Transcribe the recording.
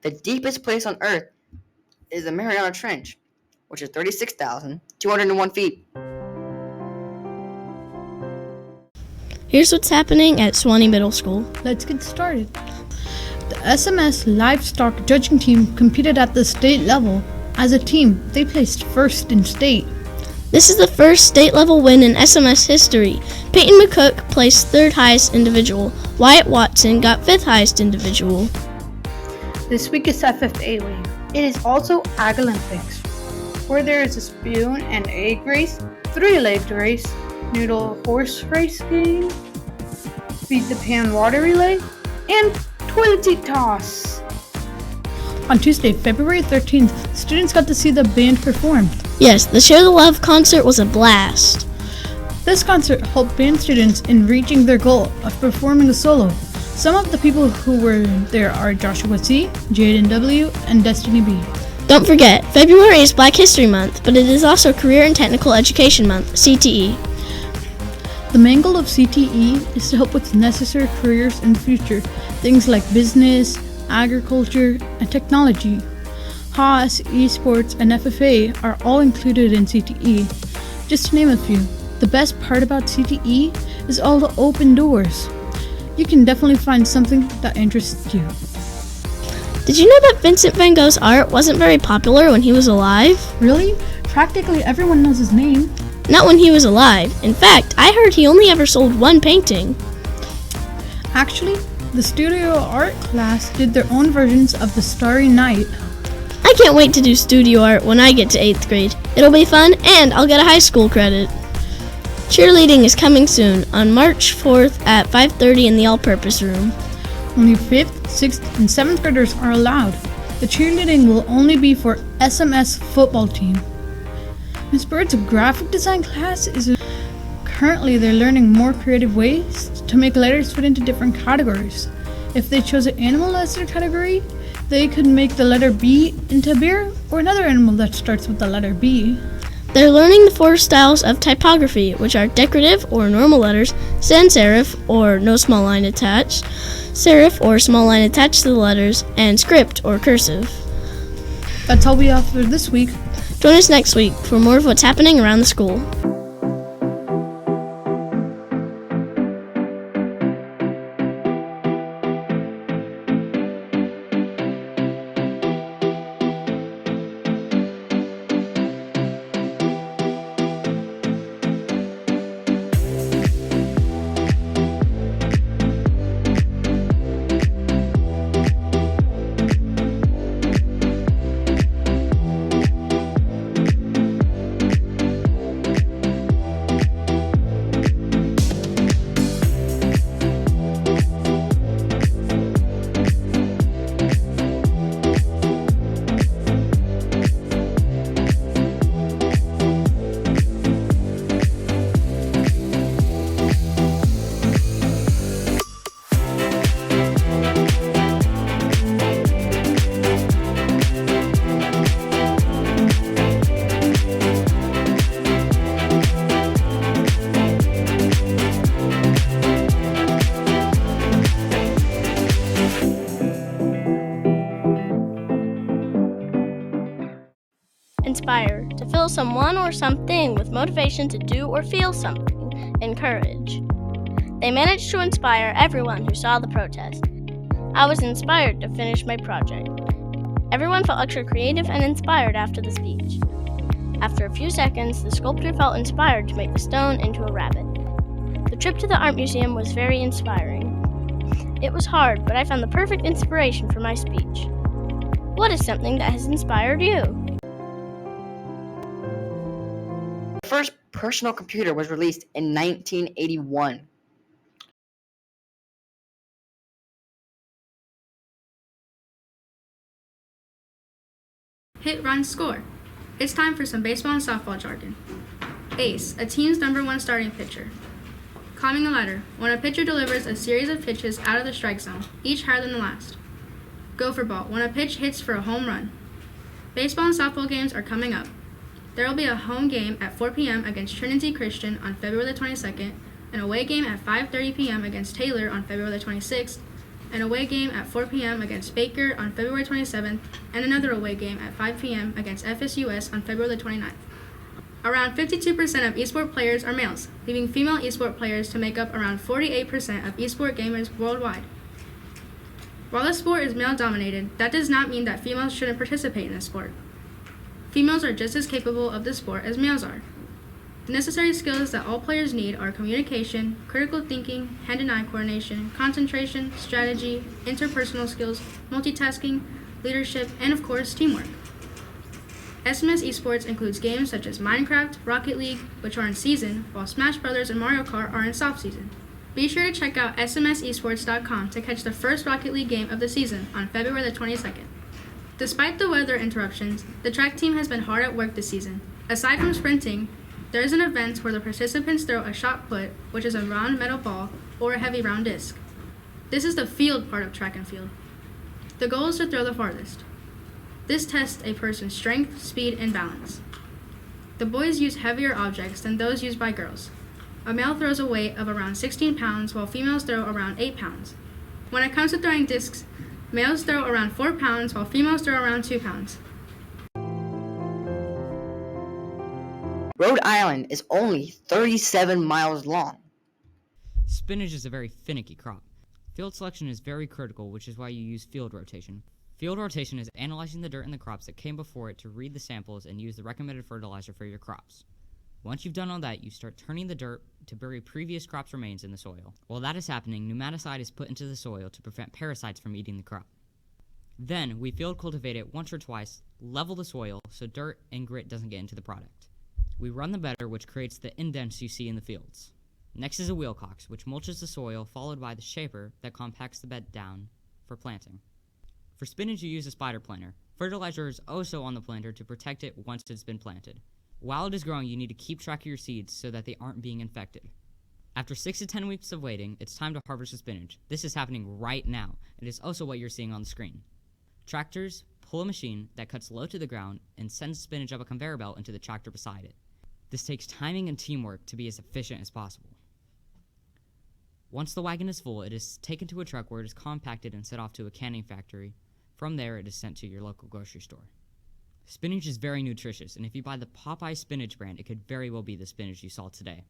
The deepest place on Earth is the Mariana Trench, which is 36,201 feet. Here's what's happening at Swanee Middle School. Let's get started. The SMS livestock judging team competed at the state level. As a team, they placed first in state. This is the first state-level win in SMS history. Peyton McCook placed third highest individual. Wyatt Watson got fifth highest individual. This week is FFA week. It is also Ag Olympics, where there is a spoon and egg race, three-legged race, noodle horse race game, feed the pan water relay, and toilet seat toss. On Tuesday, February 13th, students got to see the band perform. Yes, the Share the Love concert was a blast. This concert helped band students in reaching their goal of performing a solo. Some of the people who were there are Joshua C., Jaden W., and Destiny B. Don't forget, February is Black History Month, but it is also Career and Technical Education Month, CTE. The main goal of CTE is to help with necessary careers in the future, things like business, agriculture, and technology. Haas, esports, and FFA are all included in CTE. Just to name a few, the best part about CTE is all the open doors. You can definitely find something that interests you. Did you know that Vincent van Gogh's art wasn't very popular when he was alive? Really? Practically everyone knows his name. Not when he was alive. In fact, I heard he only ever sold one painting. Actually, the studio art class did their own versions of the Starry Night. I can't wait to do studio art when I get to 8th grade. It'll be fun, and I'll get a high school credit. Cheerleading is coming soon, on March 4th at 5:30 in the all-purpose room. Only 5th, 6th, and 7th graders are allowed. The cheerleading will only be for SMS football team. Miss Bird's graphic design class is currently they're learning more creative ways to make letters fit into different categories. If they chose an animal as their category, they could make the letter B into beer or another animal that starts with the letter B. They're learning the 4 styles of typography, which are decorative or normal letters, sans serif or no small line attached, serif or small line attached to the letters, and script or cursive. That's all we have for this week. Join us next week for more of what's happening around the school. Inspire, to fill someone or something with motivation to do or feel something. Encourage. They managed to inspire everyone who saw the protest. I was inspired to finish my project. Everyone felt extra creative and inspired after the speech. After a few seconds, the sculptor felt inspired to make the stone into a rabbit. The trip to the art museum was very inspiring. It was hard, but I found the perfect inspiration for my speech. What is something that has inspired you? The first personal computer was released in 1981. Hit, run, score. It's time for some baseball and softball jargon. Ace, a team's #1 starting pitcher. Climbing a ladder, when a pitcher delivers a series of pitches out of the strike zone, each higher than the last. Gopher ball, when a pitch hits for a home run. Baseball and softball games are coming up. There will be a home game at 4 p.m. against Trinity Christian on February the 22nd, an away game at 5:30 p.m. against Taylor on February the 26th, an away game at 4 p.m. against Baker on February 27th, and another away game at 5 p.m. against FSUS on February 29th. Around 52% of esports players are males, leaving female esports players to make up around 48% of esports gamers worldwide. While the sport is male-dominated, that does not mean that females shouldn't participate in the sport. Females are just as capable of the sport as males are. The necessary skills that all players need are communication, critical thinking, hand and eye coordination, concentration, strategy, interpersonal skills, multitasking, leadership, and of course, teamwork. SMS esports includes games such as Minecraft, Rocket League, which are in season, while Smash Bros. And Mario Kart are in soft season. Be sure to check out smsesports.com to catch the first Rocket League game of the season on February the 22nd. Despite the weather interruptions, the track team has been hard at work this season. Aside from sprinting, there is an event where the participants throw a shot put, which is a round metal ball, or a heavy round disc. This is the field part of track and field. The goal is to throw the farthest. This tests a person's strength, speed, and balance. The boys use heavier objects than those used by girls. A male throws a weight of around 16 pounds, while females throw around 8 pounds. When it comes to throwing discs, males throw around 4 pounds, while females throw around 2 pounds. Rhode Island is only 37 miles long. Spinach is a very finicky crop. Field selection is very critical, which is why you use field rotation. Field rotation is analyzing the dirt in the crops that came before it to read the samples and use the recommended fertilizer for your crops. Once you've done all that, you start turning the dirt to bury previous crops' remains in the soil. While that is happening, pneumaticide is put into the soil to prevent parasites from eating the crop. Then, we field cultivate it once or twice, level the soil so dirt and grit doesn't get into the product. We run the bedder, which creates the indents you see in the fields. Next is a wheelcox, which mulches the soil, followed by the shaper that compacts the bed down for planting. For spinach, you use a spider planter. Fertilizer is also on the planter to protect it once it's been planted. While it is growing, you need to keep track of your seeds so that they aren't being infected. After 6 to 10 weeks of waiting, it's time to harvest the spinach. This is happening right now. It is also what you're seeing on the screen. Tractors pull a machine that cuts low to the ground and sends spinach up a conveyor belt into the tractor beside it. This takes timing and teamwork to be as efficient as possible. Once the wagon is full, it is taken to a truck where it is compacted and sent off to a canning factory. From there, it is sent to your local grocery store. Spinach is very nutritious, and if you buy the Popeye spinach brand, it could very well be the spinach you saw today.